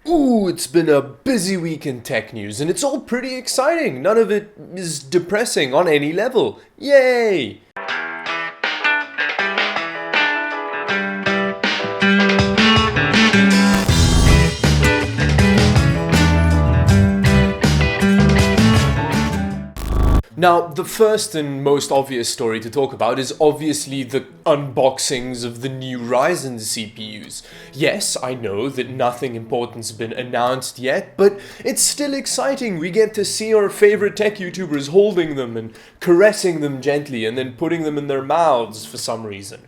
Ooh, it's been a busy week in tech news, and it's all pretty exciting. None of it is depressing on any level. Yay! Now, the first and most obvious story to talk about is obviously the unboxings of the new Ryzen CPUs. Yes, I know that nothing important's been announced yet, but it's still exciting. We get to see our favorite tech YouTubers holding them and caressing them gently and then putting them in their mouths for some reason.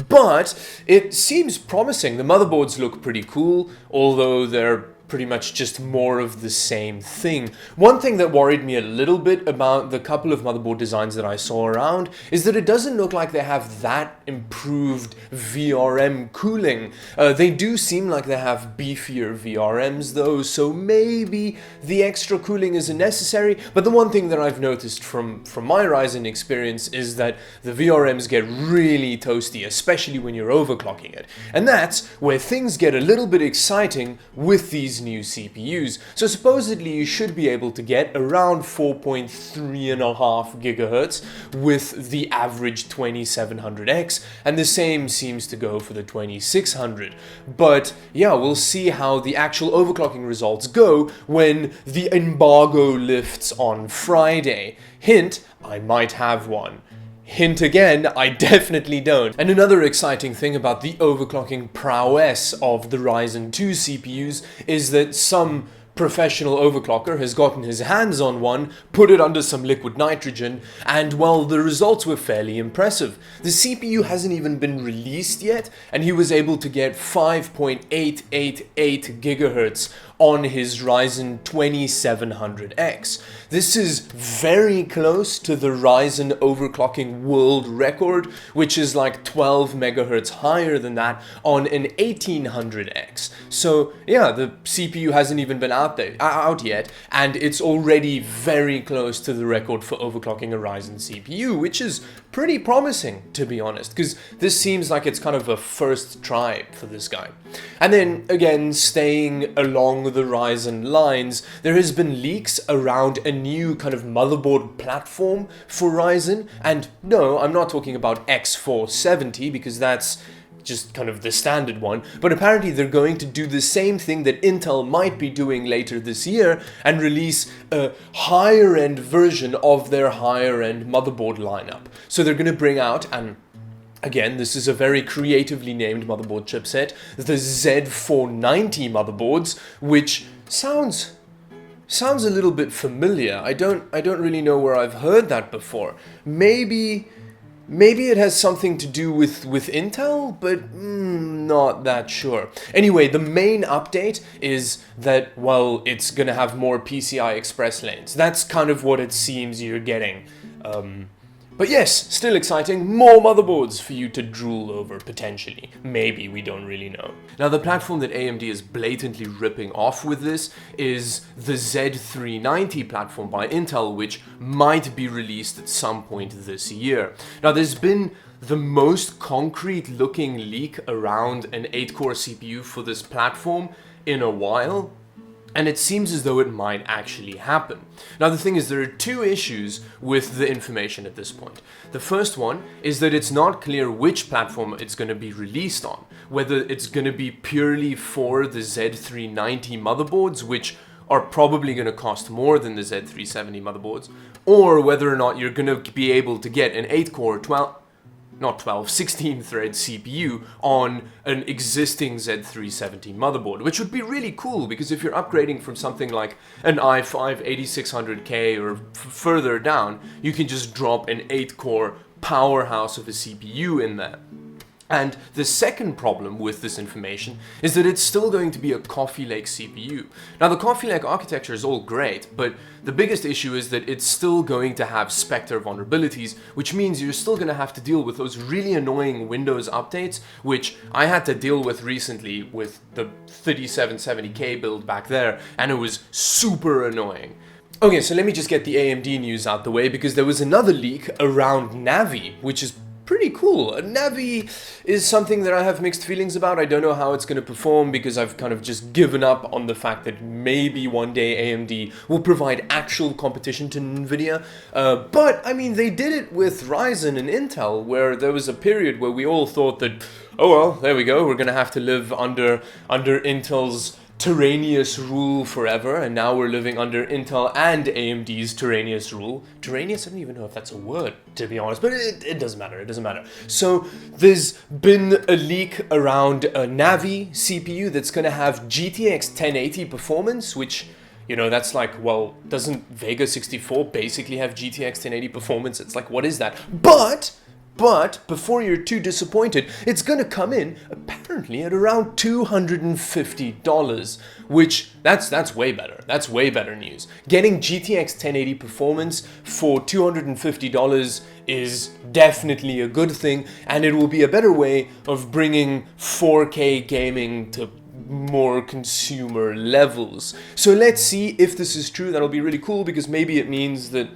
But it seems promising. The motherboards look pretty cool, although they're pretty much just more of the same thing. One thing that worried me a little bit about the couple of motherboard designs that I saw around is that it doesn't look like they have that improved VRM cooling. They do seem like they have beefier VRMs though, so maybe the extra cooling isn't necessary. But the one thing that I've noticed from my Ryzen experience is that the VRMs get really toasty, especially when you're overclocking it. And that's where things get a little bit exciting with these new CPUs. So supposedly you should be able to get around 4.3.5 gigahertz with the average 2700X, and the same seems to go for the 2600. But yeah, we'll see how the actual overclocking results go when the embargo lifts on Friday. Hint, I might have one. Hint again, I definitely don't. And another exciting thing about the overclocking prowess of the Ryzen 2 CPUs is that some professional overclocker has gotten his hands on one, put it under some liquid nitrogen, and well, the results were fairly impressive. The CPU hasn't even been released yet, and he was able to get 5.888 gigahertz on his Ryzen 2700X. This is very close to the Ryzen overclocking world record, which is like 12 megahertz higher than that on an 1800X. So yeah, the CPU hasn't even been out yet, and it's already very close to the record for overclocking a Ryzen CPU, which is pretty promising, to be honest, because this seems like it's kind of a first try for this guy. And then again, staying along the Ryzen lines, there has been leaks around a new kind of motherboard platform for Ryzen, and no, I'm not talking about X470 because that's just kind of the standard one, but apparently they're going to do the same thing that Intel might be doing later this year and release a higher end version of their higher end motherboard lineup. So they're going to bring out, and again, this is a very creatively named motherboard chipset, the Z490 motherboards, which sounds a little bit familiar. I don't really know where I've heard that before. Maybe it has something to do with Intel, but not that sure. Anyway, the main update is that, well, it's gonna have more PCI Express lanes. That's kind of what it seems you're getting. But yes, still exciting. More motherboards for you to drool over, potentially. Maybe, we don't really know. Now, the platform that AMD is blatantly ripping off with this is the Z390 platform by Intel, which might be released at some point this year. Now, there's been the most concrete looking leak around an 8-core CPU for this platform in a while, and it seems as though it might actually happen. Now the thing is, there are two issues with the information at this point. The first one is that it's not clear which platform it's going to be released on. Whether it's going to be purely for the Z390 motherboards, which are probably going to cost more than the Z370 motherboards, or whether or not you're going to be able to get an 8-core 16-thread CPU on an existing Z370 motherboard, which would be really cool because if you're upgrading from something like an i5 8600K or further down, you can just drop an 8-core powerhouse of a CPU in there. And the second problem with this information is that it's still going to be a Coffee Lake CPU. Now, the Coffee Lake architecture is all great, but the biggest issue is that it's still going to have Spectre vulnerabilities, which means you're still going to have to deal with those really annoying Windows updates, which I had to deal with recently with the 3770K build back there, and it was super annoying. Okay, so let me just get the AMD news out the way, because there was another leak around Navi, which is pretty cool. Navi is something that I have mixed feelings about. I don't know how it's going to perform because I've kind of just given up on the fact that maybe one day AMD will provide actual competition to nvidia. But I mean, they did it with Ryzen and Intel, where there was a period where we all thought that, oh well, there we go, we're going to have to live under Intel's tyrannous rule forever, and now we're living under Intel and AMD's tyrannous rule. Tyrannous? I don't even know if that's a word, to be honest, but it doesn't matter, it doesn't matter. So there's been a leak around a Navi CPU that's going to have GTX 1080 performance, which, you know, that's like, well, doesn't Vega 64 basically have GTX 1080 performance? It's like, what is that? But before you're too disappointed, it's gonna come in apparently at around $250, which that's way better. That's way better news. Getting GTX 1080 performance for $250 is definitely a good thing, and it will be a better way of bringing 4K gaming to more consumer levels. So let's see if this is true. That'll be really cool, because maybe it means that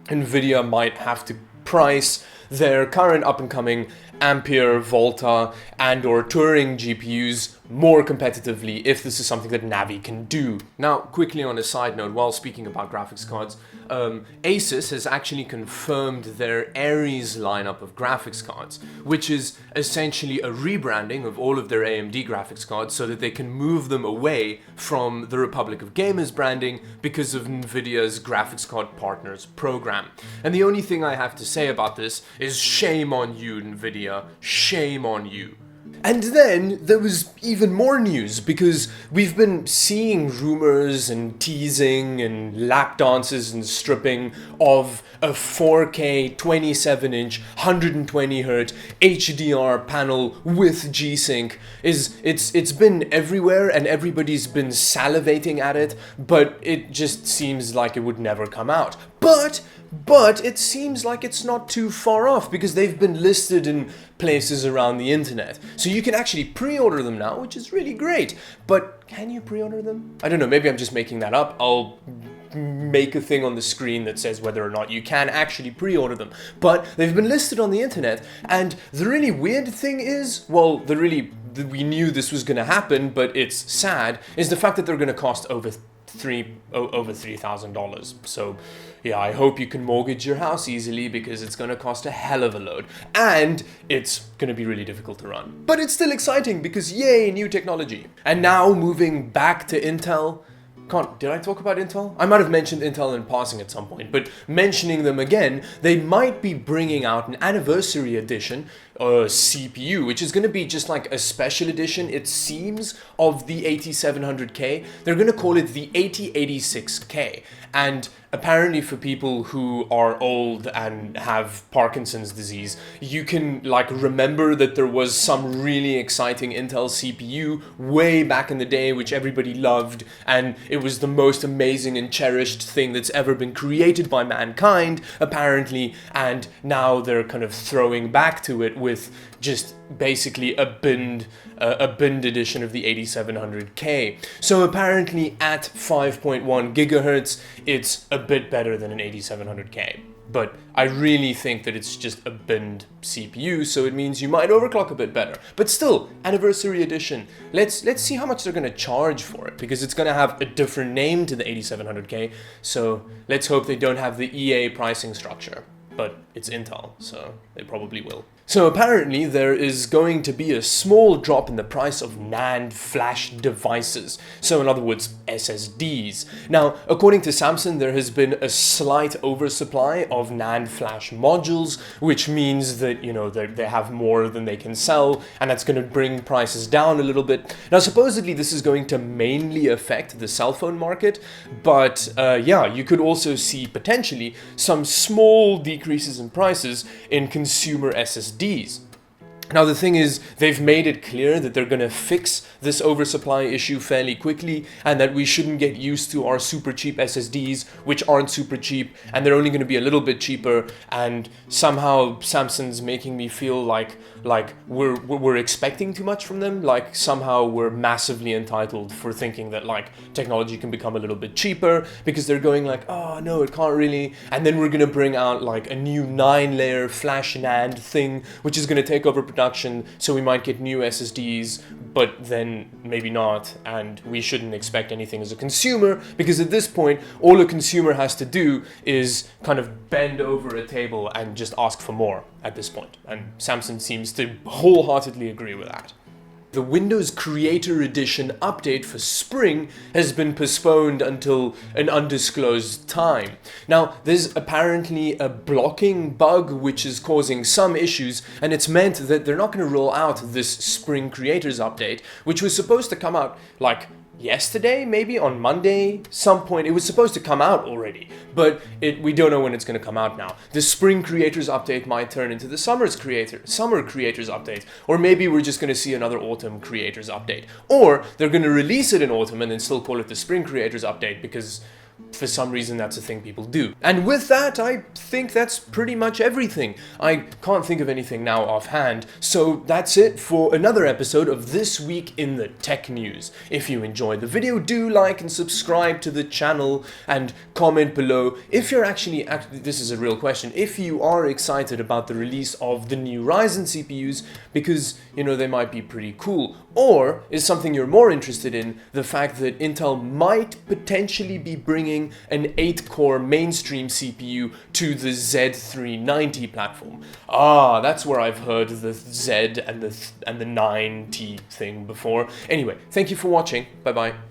nvidia might have to price their current up-and-coming Ampere, Volta, and or Turing GPUs more competitively if this is something that Navi can do. Now, quickly on a side note, while speaking about graphics cards, Asus has actually confirmed their Arez lineup of graphics cards, which is essentially a rebranding of all of their AMD graphics cards so that they can move them away from the Republic of Gamers branding because of nvidia's Graphics Card Partners program. And the only thing I have to say about this is shame on you, nvidia, shame on you. And then there was even more news, because we've been seeing rumors and teasing and lap dances and stripping of a 4K 27-inch 120Hz HDR panel with G-Sync. It's been everywhere and everybody's been salivating at it, but it just seems like it would never come out. But it seems like it's not too far off, because they've been listed in places around the internet. So you can actually pre-order them now, which is really great. But can you pre-order them? I don't know, maybe I'm just making that up. I'll make a thing on the screen that says whether or not you can actually pre-order them. But they've been listed on the internet, and the really weird thing is, well, we knew this was gonna happen, but it's sad, is the fact that they're gonna cost over $3,000. So yeah, I hope you can mortgage your house easily, because it's gonna cost a hell of a load, and it's gonna be really difficult to run. But it's still exciting, because yay, new technology. And now moving back to Intel. Did I talk about Intel? I might have mentioned Intel in passing at some point, but mentioning them again, they might be bringing out an anniversary edition CPU, which is going to be just like a special edition, it seems, of the 8700K. They're going to call it the 8086K. And apparently for people who are old and have Parkinson's disease, you can like remember that there was some really exciting Intel CPU way back in the day, which everybody loved, and it was the most amazing and cherished thing that's ever been created by mankind, apparently, and now they're kind of throwing back to it with just basically a binned edition of the 8700K. So apparently at 5.1 gigahertz, it's a bit better than an 8700K. But I really think that it's just a binned CPU, so it means you might overclock a bit better. But still, anniversary edition. Let's see how much they're going to charge for it, because it's going to have a different name to the 8700K. So let's hope they don't have the EA pricing structure. But it's Intel, so they probably will. So apparently there is going to be a small drop in the price of NAND flash devices. So in other words, SSDs. Now, according to Samsung, there has been a slight oversupply of NAND flash modules, which means that, you know, they have more than they can sell, and that's going to bring prices down a little bit. Now, supposedly this is going to mainly affect the cell phone market, but yeah, you could also see potentially some small decreases in prices in consumer SSDs. Now the thing is, they've made it clear that they're going to fix this oversupply issue fairly quickly, and that we shouldn't get used to our super cheap SSDs, which aren't super cheap, and they're only going to be a little bit cheaper. And somehow Samsung's making me feel like we're expecting too much from them, like somehow we're massively entitled for thinking that like technology can become a little bit cheaper, because they're going like, oh no, it can't really, and then we're going to bring out like a new 9-layer flash NAND thing, which is going to take over production, so we might get new SSDs, but then maybe not, and we shouldn't expect anything as a consumer, because at this point all a consumer has to do is kind of bend over a table and just ask for more at this point, and Samsung seems to wholeheartedly agree with that. The Windows Creator Edition update for spring has been postponed until an undisclosed time. Now, there's apparently a blocking bug which is causing some issues, and it's meant that they're not going to roll out this spring Creators update, which was supposed to come out like yesterday, maybe on Monday, some point. It was supposed to come out already, but we don't know when it's going to come out now. The spring creators update might turn into the summer creators update, or maybe we're just going to see another autumn creators update, or they're going to release it in autumn and then still call it the spring creators update, because for some reason that's a thing people do. And with that, I think that's pretty much everything. I can't think of anything now offhand, so that's it for another episode of This Week in the Tech News. If you enjoyed the video, do like and subscribe to the channel and comment below if you're actually this is a real question, if you are excited about the release of the new Ryzen CPUs, because, you know, they might be pretty cool. Or is something you're more interested in the fact that Intel might potentially be bringing an 8-core mainstream CPU to the Z390 platform? Ah, that's where I've heard the Z and the 9T thing before. Anyway, thank you for watching. Bye bye.